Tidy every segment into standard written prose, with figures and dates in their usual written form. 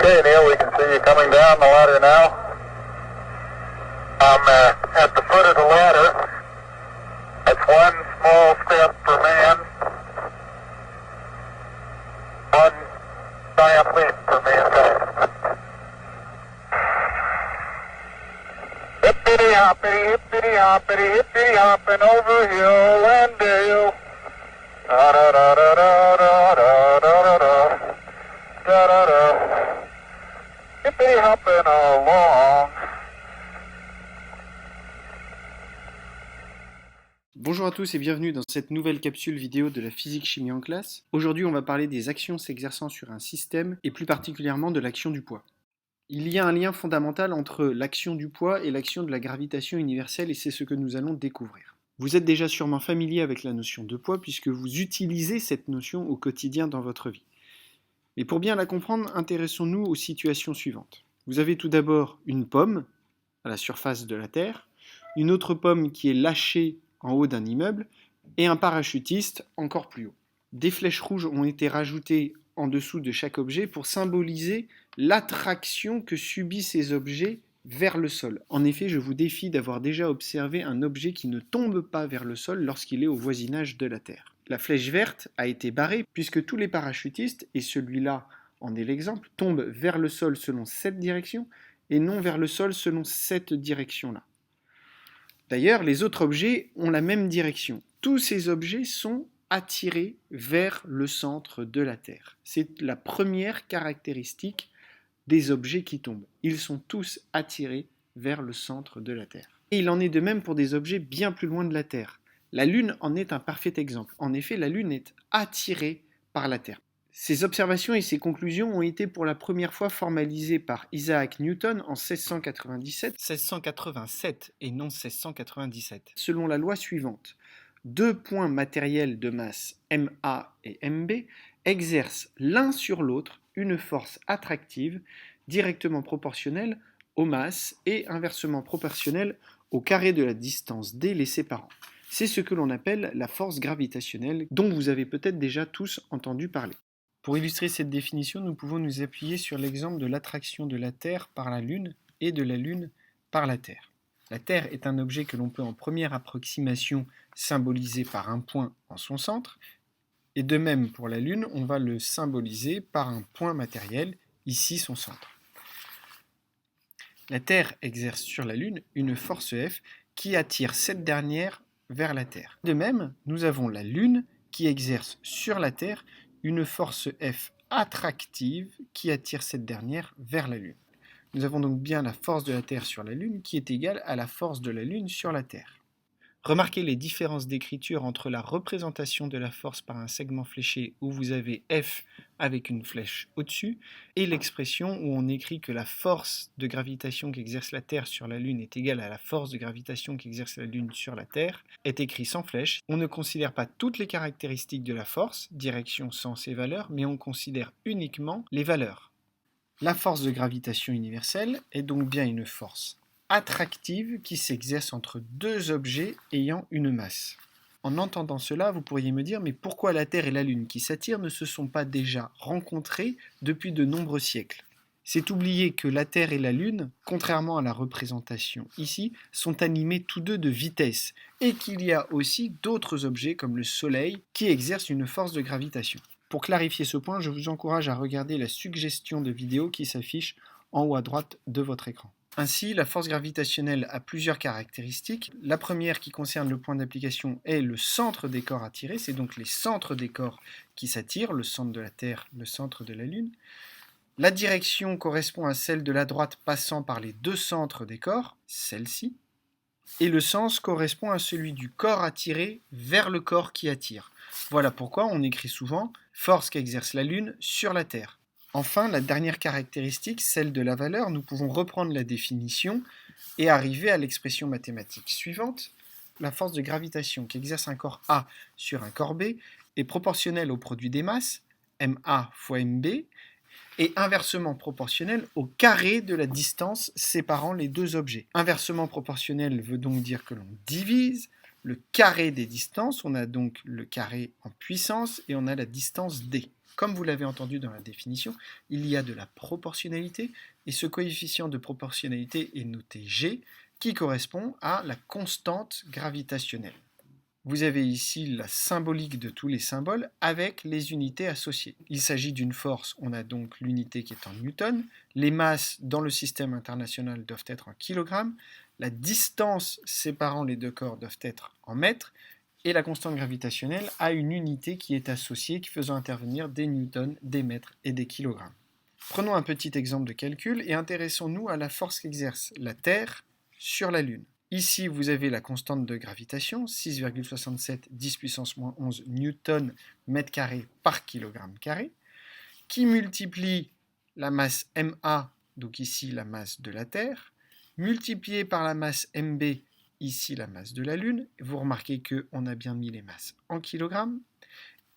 Okay, Neil, we can see you coming down the ladder now. I'm at the foot of the ladder. That's one small step for man, one giant leap for mankind. Hippity hoppity, hippity hopping over hill and dale. Da da da da da da da da da da da da. Hippity hopping along. Bonjour à tous et bienvenue dans cette nouvelle capsule vidéo de la physique-chimie en classe. Aujourd'hui, on va parler des actions s'exerçant sur un système et plus particulièrement de l'action du poids. Il y a un lien fondamental entre l'action du poids et l'action de la gravitation universelle et c'est ce que nous allons découvrir. Vous êtes déjà sûrement familier avec la notion de poids puisque vous utilisez cette notion au quotidien dans votre vie. Mais pour bien la comprendre, intéressons-nous aux situations suivantes. Vous avez tout d'abord une pomme à la surface de la Terre, une autre pomme qui est lâchée en haut d'un immeuble et un parachutiste encore plus haut. Des flèches rouges ont été rajoutées en dessous de chaque objet pour symboliser l'attraction que subissent ces objets vers le sol. En effet, je vous défie d'avoir déjà observé un objet qui ne tombe pas vers le sol lorsqu'il est au voisinage de la Terre. La flèche verte a été barrée puisque tous les parachutistes, et celui-là en est l'exemple, tombent vers le sol selon cette direction et non vers le sol selon cette direction-là. D'ailleurs, les autres objets ont la même direction. Tous ces objets sont attirés vers le centre de la Terre. C'est la première caractéristique des objets qui tombent. Ils sont tous attirés vers le centre de la Terre. Et il en est de même pour des objets bien plus loin de la Terre. La Lune en est un parfait exemple. En effet, la Lune est attirée par la Terre. Ces observations et ces conclusions ont été pour la première fois formalisées par Isaac Newton en 1687 et non 1697, selon la loi suivante. Deux points matériels de masse MA et MB exercent l'un sur l'autre une force attractive directement proportionnelle aux masses et inversement proportionnelle au carré de la distance D les séparant. C'est ce que l'on appelle la force gravitationnelle dont vous avez peut-être déjà tous entendu parler. Pour illustrer cette définition, nous pouvons nous appuyer sur l'exemple de l'attraction de la Terre par la Lune et de la Lune par la Terre. La Terre est un objet que l'on peut en première approximation symboliser par un point en son centre, et de même pour la Lune, on va le symboliser par un point matériel, ici son centre. La Terre exerce sur la Lune une force F qui attire cette dernière vers la Terre. De même, nous avons la Lune qui exerce sur la Terre une force F attractive qui attire cette dernière vers la Lune. Nous avons donc bien la force de la Terre sur la Lune qui est égale à la force de la Lune sur la Terre. Remarquez les différences d'écriture entre la représentation de la force par un segment fléché où vous avez F avec une flèche au-dessus et l'expression où on écrit que la force de gravitation qu'exerce la Terre sur la Lune est égale à la force de gravitation qu'exerce la Lune sur la Terre est écrit sans flèche. On ne considère pas toutes les caractéristiques de la force, direction, sens et valeur, mais on considère uniquement les valeurs. La force de gravitation universelle est donc bien une force attractive qui s'exerce entre deux objets ayant une masse. En entendant cela, vous pourriez me dire, mais pourquoi la Terre et la Lune qui s'attirent ne se sont pas déjà rencontrés depuis de nombreux siècles ? C'est oublier que la Terre et la Lune, contrairement à la représentation ici, sont animés tous deux de vitesse, et qu'il y a aussi d'autres objets comme le Soleil qui exercent une force de gravitation. Pour clarifier ce point, je vous encourage à regarder la suggestion de vidéo qui s'affiche en haut à droite de votre écran. Ainsi, la force gravitationnelle a plusieurs caractéristiques. La première qui concerne le point d'application est le centre des corps attirés, c'est donc les centres des corps qui s'attirent, le centre de la Terre, le centre de la Lune. La direction correspond à celle de la droite passant par les deux centres des corps, celle-ci. Et le sens correspond à celui du corps attiré vers le corps qui attire. Voilà pourquoi on écrit souvent « force qu'exerce la Lune sur la Terre ». Enfin, la dernière caractéristique, celle de la valeur, nous pouvons reprendre la définition et arriver à l'expression mathématique suivante. La force de gravitation qu'exerce un corps A sur un corps B est proportionnelle au produit des masses, MA fois MB, et inversement proportionnelle au carré de la distance séparant les deux objets. Inversement proportionnel veut donc dire que l'on divise le carré des distances, on a donc le carré en puissance et on a la distance D. Comme vous l'avez entendu dans la définition, il y a de la proportionnalité, et ce coefficient de proportionnalité est noté G, qui correspond à la constante gravitationnelle. Vous avez ici la symbolique de tous les symboles avec les unités associées. Il s'agit d'une force, on a donc l'unité qui est en newton, les masses dans le système international doivent être en kilogrammes, la distance séparant les deux corps doivent être en mètres, et la constante gravitationnelle a une unité qui est associée, qui faisant intervenir des newtons, des mètres et des kilogrammes. Prenons un petit exemple de calcul et intéressons-nous à la force qu'exerce la Terre sur la Lune. Ici, vous avez la constante de gravitation, 6,67 10 puissance moins 11 newton mètre carré par kilogramme carré, qui multiplie la masse ma, donc ici la masse de la Terre, multipliée par la masse mb, ici la masse de la Lune. Vous remarquez qu'on a bien mis les masses en kilogrammes,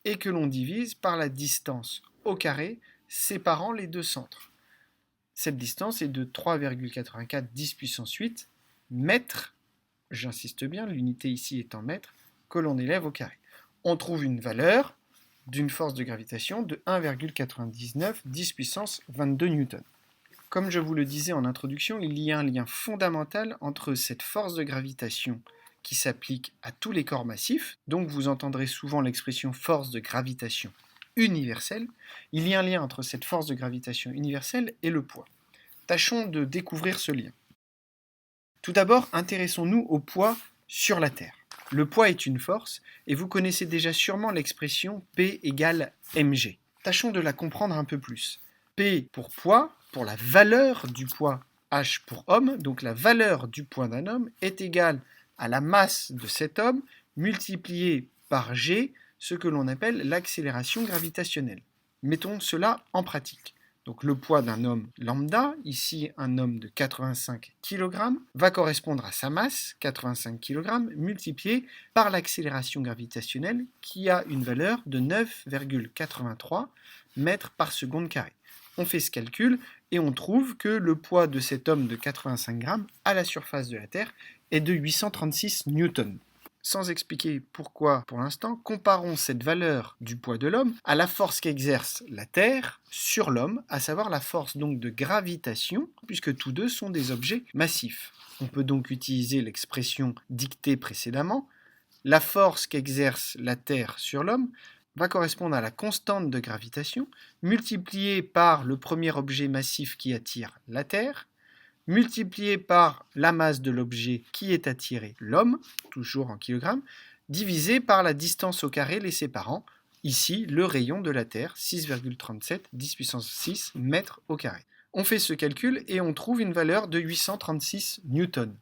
et que l'on divise par la distance au carré séparant les deux centres. Cette distance est de 3,84 10 puissance 8 mètres, j'insiste bien, l'unité ici est en mètres, que l'on élève au carré. On trouve une valeur d'une force de gravitation de 1,99 10 puissance 22 newtons. Comme je vous le disais en introduction, il y a un lien fondamental entre cette force de gravitation qui s'applique à tous les corps massifs, donc vous entendrez souvent l'expression force de gravitation universelle. Il y a un lien entre cette force de gravitation universelle et le poids. Tâchons de découvrir ce lien. Tout d'abord, intéressons-nous au poids sur la Terre. Le poids est une force, et vous connaissez déjà sûrement l'expression P égale mg. Tâchons de la comprendre un peu plus. P pour poids, pour la valeur du poids, H pour homme, donc la valeur du poids d'un homme est égale à la masse de cet homme multipliée par G, ce que l'on appelle l'accélération gravitationnelle. Mettons cela en pratique. Donc le poids d'un homme lambda, ici un homme de 85 kg, va correspondre à sa masse, 85 kg, multiplié par l'accélération gravitationnelle qui a une valeur de 9,83 mètres par seconde carrée. On fait ce calcul et on trouve que le poids de cet homme de 85 grammes à la surface de la Terre est de 836 newtons. Sans expliquer pourquoi pour l'instant, comparons cette valeur du poids de l'homme à la force qu'exerce la Terre sur l'homme, à savoir la force donc de gravitation, puisque tous deux sont des objets massifs. On peut donc utiliser l'expression dictée précédemment. La force qu'exerce la Terre sur l'homme va correspondre à la constante de gravitation, multipliée par le premier objet massif qui attire la Terre, multiplié par la masse de l'objet qui est attiré, l'homme, toujours en kilogrammes, divisé par la distance au carré les séparant, ici le rayon de la Terre, 6,37 10 puissance 6 mètres au carré. On fait ce calcul et on trouve une valeur de 836 newtons.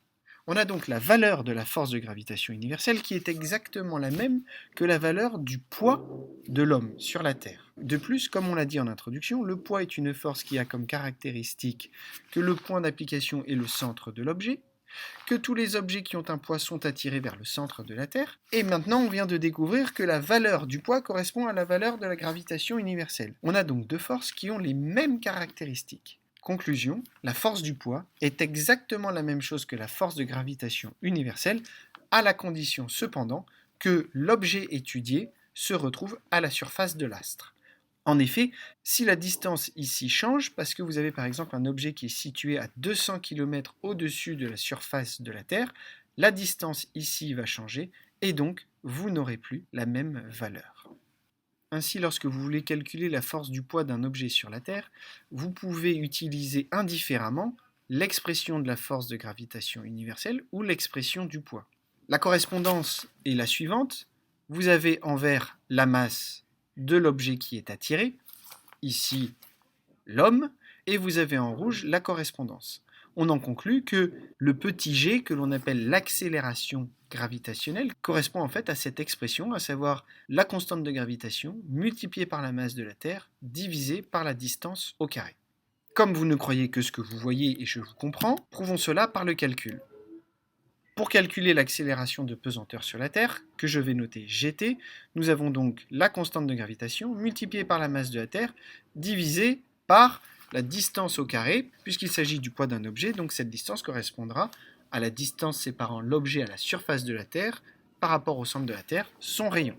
On a donc la valeur de la force de gravitation universelle qui est exactement la même que la valeur du poids de l'homme sur la Terre. De plus, comme on l'a dit en introduction, le poids est une force qui a comme caractéristique que le point d'application est le centre de l'objet, que tous les objets qui ont un poids sont attirés vers le centre de la Terre, et maintenant on vient de découvrir que la valeur du poids correspond à la valeur de la gravitation universelle. On a donc deux forces qui ont les mêmes caractéristiques. Conclusion, la force du poids est exactement la même chose que la force de gravitation universelle, à la condition cependant que l'objet étudié se retrouve à la surface de l'astre. En effet, si la distance ici change, parce que vous avez par exemple un objet qui est situé à 200 km au-dessus de la surface de la Terre, la distance ici va changer et donc vous n'aurez plus la même valeur. Ainsi, lorsque vous voulez calculer la force du poids d'un objet sur la Terre, vous pouvez utiliser indifféremment l'expression de la force de gravitation universelle ou l'expression du poids. La correspondance est la suivante. Vous avez en vert la masse de l'objet qui est attiré, ici l'homme, et vous avez en rouge la correspondance. On en conclut que le petit g, que l'on appelle l'accélération gravitationnelle, correspond en fait à cette expression, à savoir la constante de gravitation multipliée par la masse de la Terre divisée par la distance au carré. Comme vous ne croyez que ce que vous voyez et je vous comprends, prouvons cela par le calcul. Pour calculer l'accélération de pesanteur sur la Terre, que je vais noter gt, nous avons donc la constante de gravitation multipliée par la masse de la Terre divisée par la distance au carré, puisqu'il s'agit du poids d'un objet, donc cette distance correspondra à la distance séparant l'objet à la surface de la Terre par rapport au centre de la Terre, son rayon.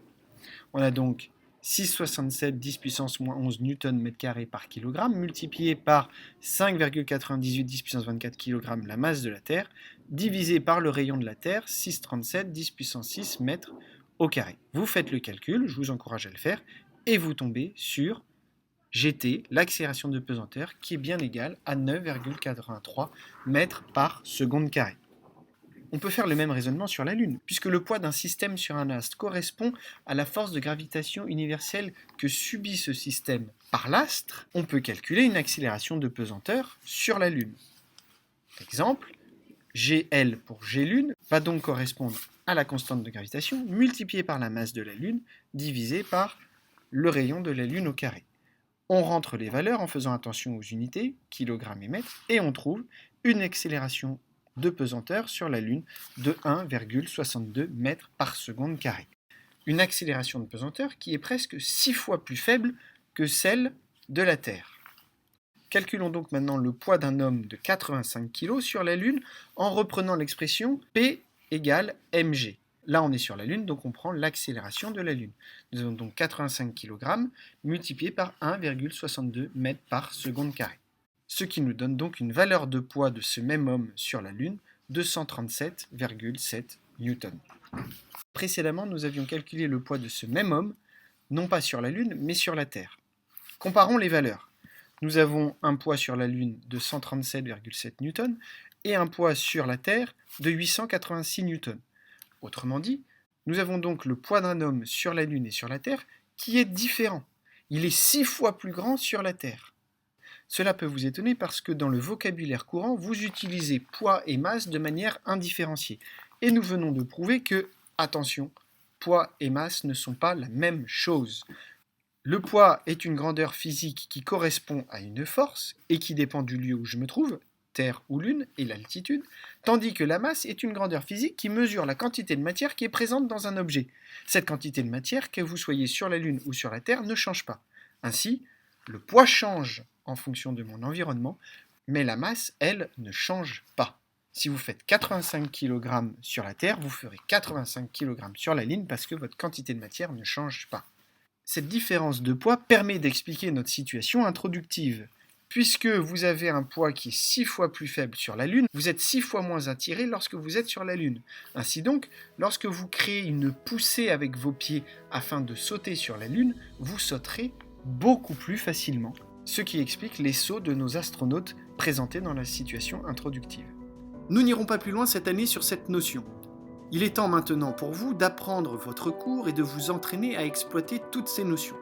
On a donc 6,67 10 puissance moins 11 newton mètre carré par kilogramme, multiplié par 5,98 10 puissance 24 kg la masse de la Terre, divisé par le rayon de la Terre, 6,37 10 puissance 6 mètres au carré. Vous faites le calcul, je vous encourage à le faire, et vous tombez sur GT, l'accélération de pesanteur, qui est bien égale à 9,83 mètres par seconde carrée. On peut faire le même raisonnement sur la Lune, puisque le poids d'un système sur un astre correspond à la force de gravitation universelle que subit ce système par l'astre. On peut calculer une accélération de pesanteur sur la Lune. Exemple, GL pour G-Lune va donc correspondre à la constante de gravitation multipliée par la masse de la Lune divisée par le rayon de la Lune au carré. On rentre les valeurs en faisant attention aux unités, kilogrammes et mètres, et on trouve une accélération de pesanteur sur la Lune de 1,62 mètres par seconde carrée. Une accélération de pesanteur qui est presque 6 fois plus faible que celle de la Terre. Calculons donc maintenant le poids d'un homme de 85 kg sur la Lune en reprenant l'expression P égale mg. Là on est sur la Lune, donc on prend l'accélération de la Lune. Nous avons donc 85 kg multiplié par 1,62 mètres par seconde carrée. Ce qui nous donne donc une valeur de poids de ce même homme sur la Lune de 137,7 newtons. Précédemment, nous avions calculé le poids de ce même homme, non pas sur la Lune, mais sur la Terre. Comparons les valeurs. Nous avons un poids sur la Lune de 137,7 newtons et un poids sur la Terre de 886 newtons. Autrement dit, nous avons donc le poids d'un homme sur la Lune et sur la Terre qui est différent. Il est 6 fois plus grand sur la Terre. Cela peut vous étonner parce que dans le vocabulaire courant, vous utilisez poids et masse de manière indifférenciée. Et nous venons de prouver que, attention, poids et masse ne sont pas la même chose. Le poids est une grandeur physique qui correspond à une force et qui dépend du lieu où je me trouve, Terre ou Lune, et l'altitude, tandis que la masse est une grandeur physique qui mesure la quantité de matière qui est présente dans un objet. Cette quantité de matière, que vous soyez sur la Lune ou sur la Terre, ne change pas. Ainsi, le poids change en fonction de mon environnement, mais la masse, elle, ne change pas. Si vous faites 85 kg sur la Terre, vous ferez 85 kg sur la Lune parce que votre quantité de matière ne change pas. Cette différence de poids permet d'expliquer notre situation introductive. Puisque vous avez un poids qui est 6 fois plus faible sur la Lune, vous êtes 6 fois moins attiré lorsque vous êtes sur la Lune. Ainsi donc, lorsque vous créez une poussée avec vos pieds afin de sauter sur la Lune, vous sauterez beaucoup plus facilement. Ce qui explique les sauts de nos astronautes présentés dans la situation introductive. Nous n'irons pas plus loin cette année sur cette notion. Il est temps maintenant pour vous d'apprendre votre cours et de vous entraîner à exploiter toutes ces notions.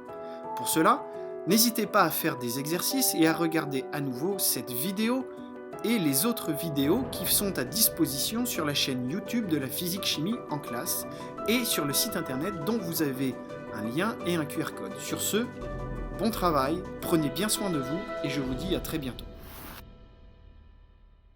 Pour cela, n'hésitez pas à faire des exercices et à regarder à nouveau cette vidéo et les autres vidéos qui sont à disposition sur la chaîne YouTube de la Physique Chimie en classe et sur le site internet dont vous avez un lien et un QR code. Sur ce, bon travail, prenez bien soin de vous et je vous dis à très bientôt.